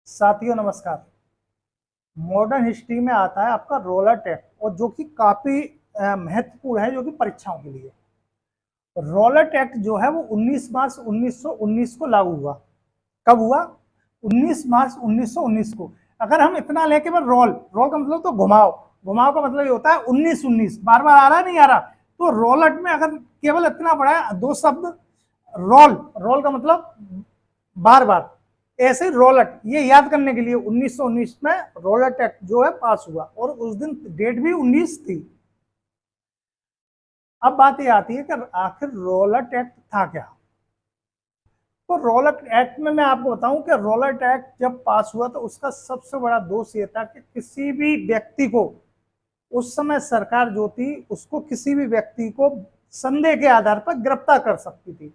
साथियों नमस्कार। Modern history में आता है आपका रोलर एक्ट, और जो कि काफी महत्वपूर्ण है जो कि परीक्षाओं के लिए। रोलर एक्ट जो है वो 19 मार्च 1919 को लागू हुआ। कब हुआ? 19 मार्च 1919 को। अगर हम इतना लेके बस रोल रोल का मतलब तो घुमाओ, घुमाओ का मतलब ये होता है 1919, बार बार आ रहा है नहीं आ रहा। तो रोलट में अगर केवल इतना पड़ा है दो शब्द, रोल, रोल का मतलब बार बार, ऐसे रोलट, ये याद करने के लिए 1919 में रोलट एक्ट जो है पास हुआ, और उस दिन डेट भी 19 थी। अब बात ये आती है कि आखिर रोलट एक्ट था क्या। तो रोलट एक्ट में मैं आपको बताऊं कि रोलट एक्ट जब पास हुआ तो उसका सबसे बड़ा दोष ये था कि किसी भी व्यक्ति को, उस समय सरकार जो थी उसको किसी भी व्यक्ति को संदेह के आधार पर गिरफ्तार कर सकती थी।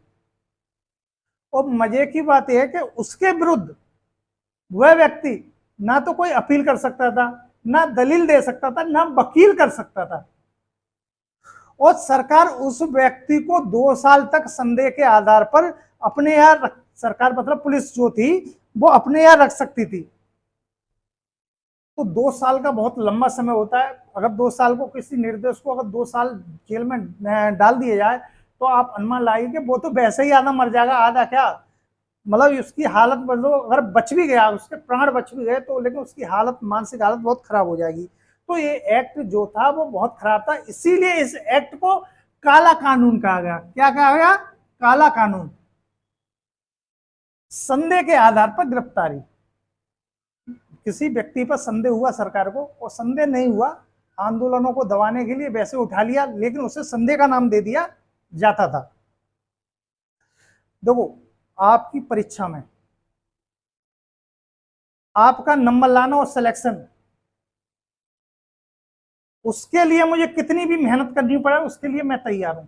और मजे की बात यह है कि उसके विरुद्ध वह व्यक्ति ना तो कोई अपील कर सकता था, ना दलील दे सकता था, ना वकील कर सकता था। और सरकार उस व्यक्ति को 2 साल तक संदेह के आधार पर अपने यहाँ सरकार मतलब पुलिस जो थी वो अपने यहाँ रख सकती थी। तो 2 साल का बहुत लंबा समय होता है। अगर 2 साल को किसी निर्दोष को अगर 2 साल जेल में डाल दिया जाए तो आप अनुमान लगाइए कि वो तो वैसे ही आधा मर जाएगा, आधा क्या, मतलब उसकी हालत बदलो, अगर बच भी गया, उसके प्राण बच भी गए तो, लेकिन उसकी हालत, मानसिक हालत बहुत खराब हो जाएगी। तो ये एक्ट जो था वो बहुत खराब था, इसीलिए इस एक्ट को काला कानून कहा गया। क्या कहा गया? काला कानून। संदेह के आधार पर गिरफ्तारी, किसी व्यक्ति पर संदेह हुआ सरकार को, और संदेह नहीं हुआ, आंदोलनों को दबाने के लिए वैसे उठा लिया, लेकिन उसे संदेह का नाम दे दिया जाता था। देखो, आपकी परीक्षा में आपका नंबर लाना और सिलेक्शन, उसके लिए मुझे कितनी भी मेहनत करनी पड़े उसके लिए मैं तैयार हूं,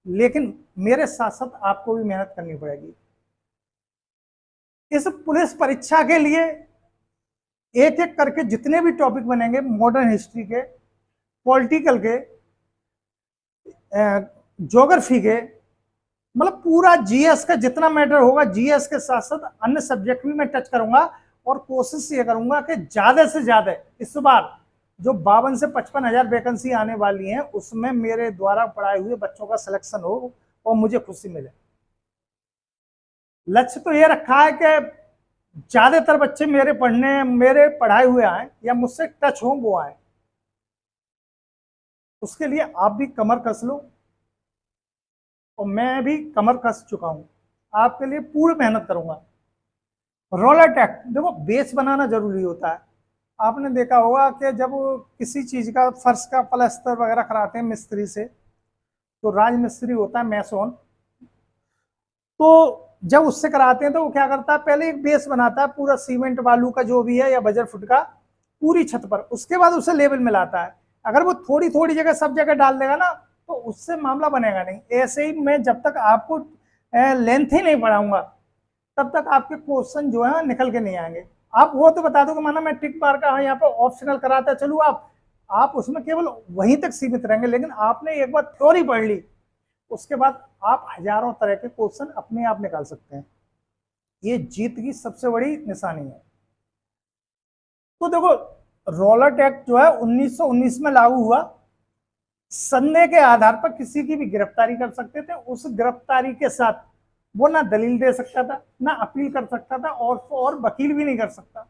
लेकिन मेरे साथ साथ आपको भी मेहनत करनी पड़ेगी। इस पुलिस परीक्षा के लिए एक एक करके जितने भी टॉपिक बनेंगे, मॉडर्न हिस्ट्री के, पॉलिटिकल के, ज्योग्राफी के, मतलब पूरा जीएस का जितना मैटर होगा, जीएस के साथ साथ अन्य सब्जेक्ट भी मैं टच करूंगा। और कोशिश ये करूंगा कि ज्यादा से ज्यादा इस बार जो 52 से 55 हजार वैकेंसी आने वाली हैं उसमें मेरे द्वारा पढ़ाए हुए बच्चों का सिलेक्शन हो और मुझे खुशी मिले। लक्ष्य तो ये रखा है कि ज्यादातर बच्चे मेरे पढ़ाए हुए आए या मुझसे टच हो वो आए। उसके लिए आप भी कमर कस लो, और मैं भी कमर कस चुका हूं, आपके लिए पूरी मेहनत करूंगा। रोलर टैक्ट, देखो बेस बनाना जरूरी होता है। आपने देखा होगा कि जब किसी चीज का फर्श का प्लास्टर वगैरह कराते हैं मिस्त्री से, तो राज मिस्त्री होता है मैसोन, तो जब उससे कराते हैं तो वो क्या करता है, पहले एक बेस बनाता है पूरा सीमेंट बालू का जो भी है या बजर फुट का, पूरी छत पर, उसके बाद उसे लेवल मिलाता है। अगर वो थोड़ी थोड़ी जगह सब जगह डाल देगा ना तो उससे मामला बनेगा नहीं। ऐसे ही मैं जब तक आपको लेंथ ही नहीं पढ़ाऊंगा तब तक आपके क्वेश्चन जो है निकल के नहीं आएंगे। आप वो तो बता दो कि माना मैं टिक मार का यहाँ पे ऑप्शनल कराता चलू, आप उसमें केवल वहीं तक सीमित रहेंगे, लेकिन आपने एक बार थ्योरी पढ़ ली उसके बाद आप हजारों तरह के क्वेश्चन अपने आप निकाल सकते हैं। ये जीत की सबसे बड़ी निशानी है। तो देखो, रोलर एक्ट जो है 1919 में लागू हुआ। संदेह के आधार पर किसी की भी गिरफ्तारी कर सकते थे। उस गिरफ्तारी के साथ वो ना दलील दे सकता था, ना अपील कर सकता था, और वकील भी नहीं कर सकता।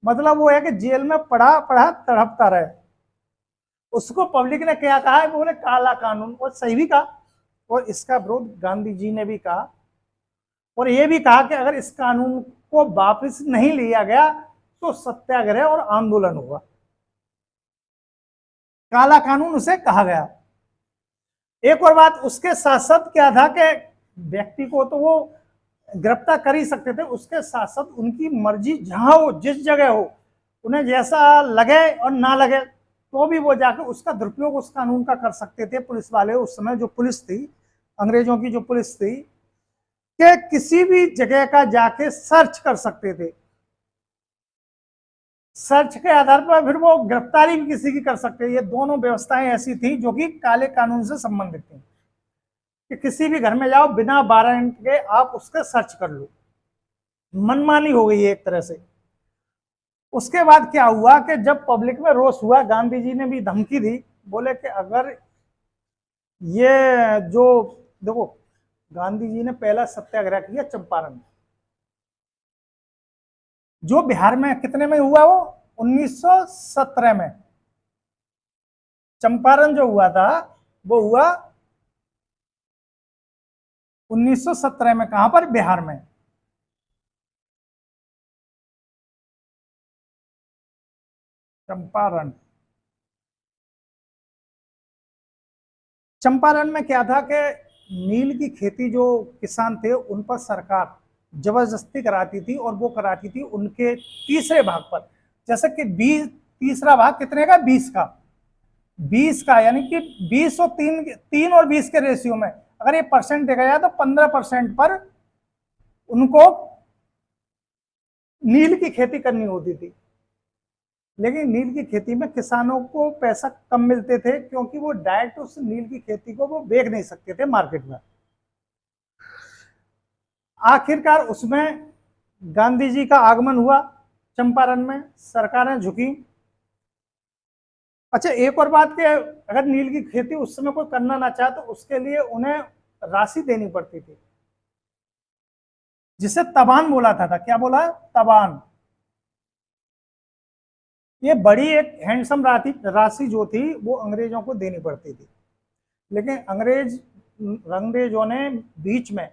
मतलब वो है कि जेल में पढ़ा पढ़ा तड़पता रहे। उसको पब्लिक ने क्या कहा है, बोले काला कानून, और सही भी कहा। और इसका विरोध गांधी जी ने भी कहा, और यह भी कहा कि अगर इस कानून को वापस नहीं लिया गया तो सत्याग्रह और आंदोलन होगा। काला कानून उसे कहा गया। एक और बात उसके साथ साथ क्या था कि व्यक्ति को तो वो गिरफ्तार कर ही सकते थे, उसके साथ साथ उनकी मर्जी जहां हो, जिस जगह हो, उन्हें जैसा लगे और ना लगे तो भी वो जाकर उसका दुरुपयोग उस कानून का कर सकते थे। पुलिस वाले उस समय जो पुलिस थी, अंग्रेजों की जो पुलिस थी, कि किसी भी जगह का जाके सर्च कर सकते थे। सर्च के आधार पर फिर वो गिरफ्तारी भी किसी की कर सकते। ये दोनों व्यवस्थाएं ऐसी थी जो कि काले कानून से संबंधित थी, कि किसी भी घर में जाओ बिना वारंट के आप उसका सर्च कर लो। मनमानी हो गई है एक तरह से। उसके बाद क्या हुआ कि जब पब्लिक में रोष हुआ, गांधी जी ने भी धमकी दी, बोले कि अगर ये जो, देखो गांधी जी ने पहला सत्याग्रह किया चंपारण में, जो बिहार में कितने में हुआ, वो 1917 में। चंपारण जो हुआ था वो हुआ 1917 में। कहां पर? बिहार में। चंपारण, चंपारण में क्या था कि नील की खेती जो किसान थे उन पर सरकार जबरदस्ती कराती थी, और वो कराती थी उनके तीसरे भाग पर। जैसे कि 20, तीसरा भाग कितने का? 20 का। 20 का यानी कि 20 और 3 और 20 के रेशियो में अगर ये परसेंट देखा जाए तो 15% पर उनको नील की खेती करनी होती थी। लेकिन नील की खेती में किसानों को पैसा कम मिलते थे, क्योंकि वो डायरेक्ट उस नील की खेती को वो बेच नहीं सकते थे मार्केट में। आखिरकार उसमें गांधी जी का आगमन हुआ चंपारण में, सरकारें झुकी। अच्छा, एक और बात कि अगर नील की खेती उस समय कोई करना ना चाहे तो उसके लिए उन्हें राशि देनी पड़ती थी, जिसे तबान बोला था। क्या बोला? तबान। ये बड़ी एक हैंडसम राशि जो थी वो अंग्रेजों को देनी पड़ती थी। लेकिन अंग्रेजों ने बीच में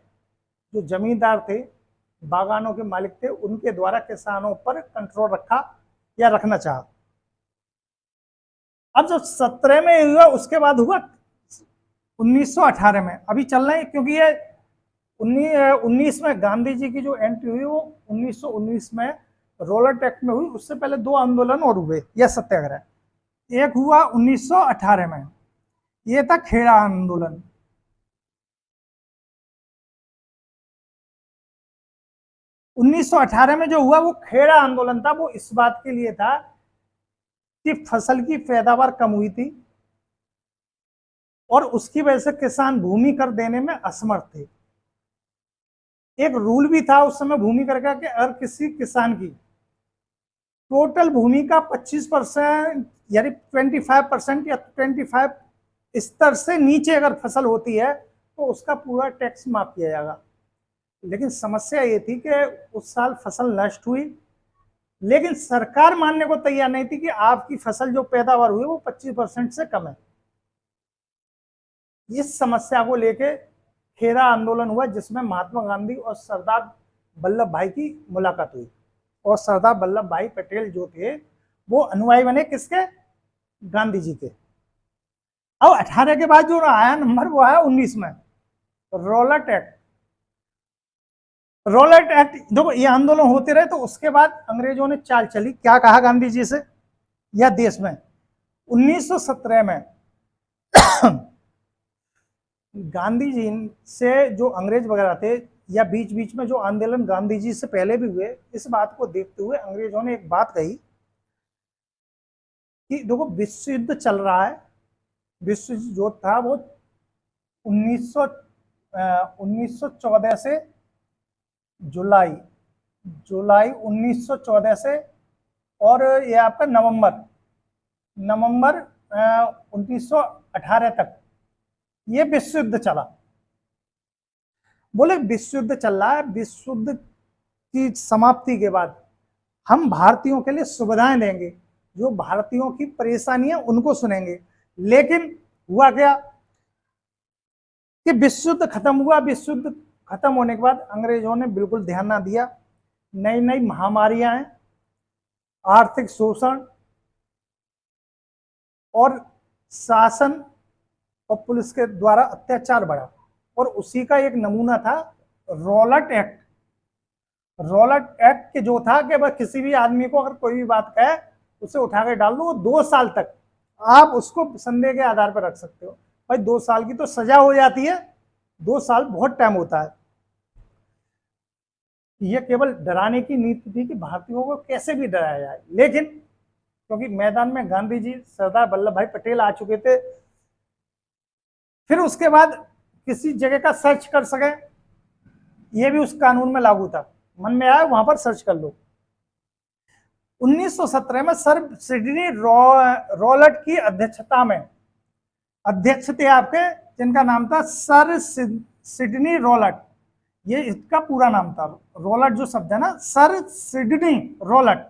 जो जमींदार थे, बागानों के मालिक थे, उनके द्वारा किसानों पर कंट्रोल रखा या रखना चाहा। अब जो 17 में हुआ उसके बाद हुआ 1918 में। अभी चल रहे हैं, क्योंकि ये 19 में गांधी जी की जो एंट्री हुई वो 1919 में रोलर एक्ट में हुई। उससे पहले 2 आंदोलन और हुए या सत्याग्रह। एक हुआ 1918 में, ये था खेड़ा आंदोलन। 1918 में जो हुआ वो खेड़ा आंदोलन था। वो इस बात के लिए था कि फसल की पैदावार कम हुई थी और उसकी वजह से किसान भूमि कर देने में असमर्थ थे। एक रूल भी था उस समय भूमि कर का कि अगर किसी किसान की टोटल भूमि का 25% यानी 25% या 25 स्तर से नीचे अगर फसल होती है तो उसका पूरा टैक्स माफ किया जाएगा। लेकिन समस्या ये थी कि उस साल फसल नष्ट हुई, लेकिन सरकार मानने को तैयार नहीं थी कि आपकी फसल जो पैदावार हुई वो 25% से कम है। इस समस्या को लेकर खेरा आंदोलन हुआ, जिसमें महात्मा गांधी और सरदार वल्लभ भाई की मुलाकात हुई। और सरदार वल्लभ भाई पटेल जो थे वो अनुयायी बने किसके? गांधी जी के। अब 18 के बाद जो आया नंबर वो आया 19 में, रोलट एक्ट। रोलट एक्ट, देखो ये आंदोलन होते रहे तो उसके बाद अंग्रेजों ने चाल चली। क्या कहा गांधी जी से या देश में? 1917 में गांधी जी से जो अंग्रेज वगैरह थे, या बीच बीच में जो आंदोलन गांधी जी से पहले भी हुए, इस बात को देखते हुए अंग्रेजों ने एक बात कही कि देखो विश्व युद्ध चल रहा है। विश्व जो था वो 1914 से जुलाई जुलाई 1914 से, और ये आपका नवंबर 1918 तक ये विश्व युद्ध चला। बोले विश्व युद्ध चल रहा है, विश्व युद्ध की समाप्ति के बाद हम भारतीयों के लिए सुविधाएं देंगे, जो भारतीयों की परेशानियां उनको सुनेंगे। लेकिन हुआ क्या कि विश्व युद्ध खत्म हुआ। विश्व युद्ध खत्म होने के बाद अंग्रेजों ने बिल्कुल ध्यान ना दिया। नई नई महामारियां हैं, आर्थिक शोषण और शासन और पुलिस के द्वारा अत्याचार बढ़ा, और उसी का एक नमूना था रोलट एक्ट। रोलट एक्ट के जो था कि बस किसी भी आदमी को अगर कोई भी बात कहे उसे उठा के डाल दो, वो 2 साल तक आप उसको संदेह के आधार पर रख सकते हो। भाई 2 साल की तो सजा हो जाती है, 2 साल बहुत टाइम होता है। यह केवल डराने की नीति थी कि भारतीयों को कैसे भी डराया जाए। लेकिन क्योंकि मैदान में गांधी जी, सरदार वल्लभ भाई पटेल आ चुके थे, फिर उसके बाद किसी जगह का सर्च कर सके, यह भी उस कानून में लागू था। मन में आया वहां पर सर्च कर लो। 1917 में सर सिडनी रॉलट की अध्यक्षता में, अध्यक्ष थे आपके जिनका नाम था सर सिडनी रॉलट, ये इसका पूरा नाम था। रॉलट जो शब्द है ना, सर सिडनी रॉलट,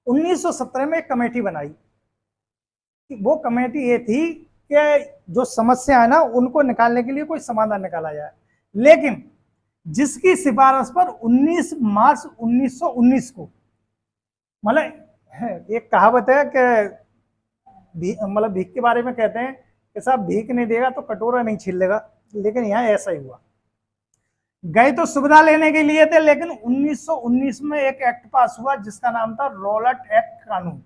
1917 में एक कमेटी बनाई। वो कमेटी ये थी कि जो समस्या है ना उनको निकालने के लिए कोई समाधान निकाला जाए, लेकिन जिसकी सिफारिश पर 19 मार्च 1919 को, मतलब एक कहावत है कि मतलब भीख के बारे में कहते हैं कि साहब भीख नहीं देगा तो कटोरा नहीं छीन लेगा, लेकिन यहाँ ऐसा ही हुआ। गए तो सुविधा लेने के लिए थे, लेकिन 1919 में एक एक्ट पास हुआ जिसका नाम था रॉलट एक्ट कानून।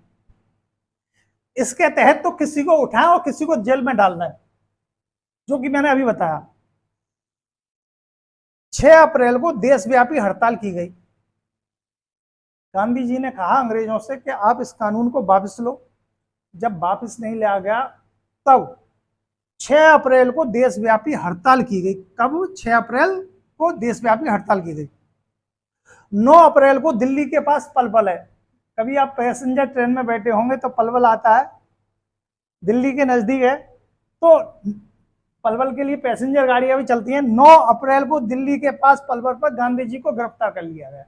इसके तहत तो किसी को उठाएं और किसी को जेल में डालना है, जो कि मैंने अभी बताया। 6 अप्रैल को देशव्यापी हड़ताल की गई। गांधी जी ने कहा अंग्रेजों से कि आप इस कानून को वापस लो। जब वापस नहीं लिया गया तब 6 अप्रैल को देशव्यापी हड़ताल की गई। कब? 6 अप्रैल को देशव्यापी हड़ताल की गई। 9 अप्रैल को दिल्ली के पास पलवल है, कभी आप पैसेंजर ट्रेन में बैठे होंगे तो पलवल आता है, दिल्ली के नजदीक है, तो पलवल के लिए पैसेंजर गाड़ियां भी चलती हैं। 9 अप्रैल को दिल्ली के पास पलवल पर गांधी जी को गिरफ्तार कर लिया गया।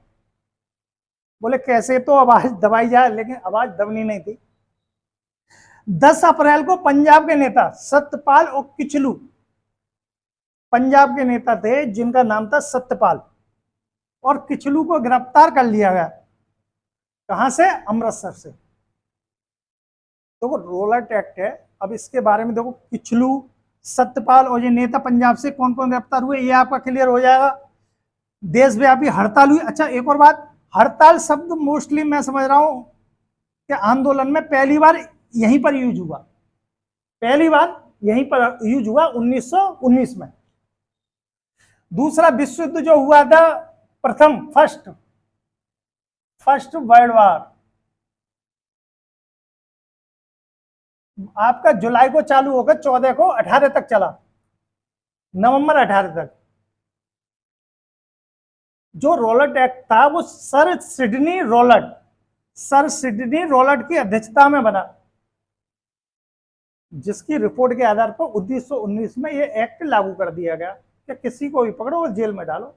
बोले कैसे? तो आवाज दबाई जाए, लेकिन आवाज दबनी नहीं थी। 10 अप्रैल को पंजाब के नेता सत्यपाल और किचलू, पंजाब के नेता थे जिनका नाम था सत्यपाल और किचलू को गिरफ्तार कर लिया गया। कहां से? अमृतसर से। तो वो रॉलट एक्ट है। अब इसके बारे में देखो, किचलू, सत्यपाल और ये नेता पंजाब से कौन कौन गिरफ्तार हुए, ये आपका क्लियर हो जाएगा। देशव्यापी हड़ताल हुई। अच्छा एक और बात, हड़ताल शब्द मोस्टली मैं समझ रहा हूं कि आंदोलन में पहली बार यहीं पर यूज हुआ, पहली बार यहीं पर यूज हुआ 1919 में। दूसरा विश्व युद्ध जो हुआ था, प्रथम फर्स्ट वर्ल्ड वार, आपका जुलाई को चालू होकर 14 को 18 तक चला, नवंबर 18 तक। जो रॉलट एक्ट था वो सर सिडनी रॉलट की अध्यक्षता में बना, जिसकी रिपोर्ट के आधार पर 1919 में यह एक्ट लागू कर दिया गया कि किसी को भी पकड़ो और जेल में डालो,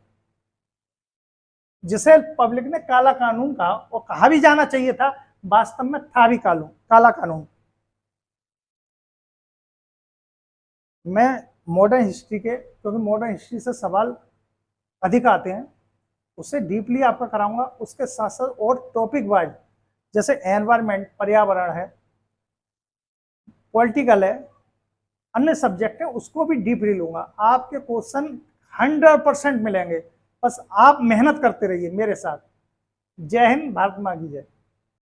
जिसे पब्लिक ने काला कानून कहा। और कहा भी जाना चाहिए था, वास्तव में था भी काला कानून। मैं मॉडर्न हिस्ट्री के, क्योंकि मॉडर्न हिस्ट्री से सवाल अधिक आते हैं, उससे डीपली आपका कराऊंगा। उसके साथ साथ और टॉपिक वाइज, जैसे एनवायरमेंट, पर्यावरण है, पॉलिटिकल है, अन्य सब्जेक्ट है, उसको भी डीपली लूंगा। आपके क्वेश्चन 100% मिलेंगे, बस आप मेहनत करते रहिए मेरे साथ। जय हिंद, भारत मां की जय।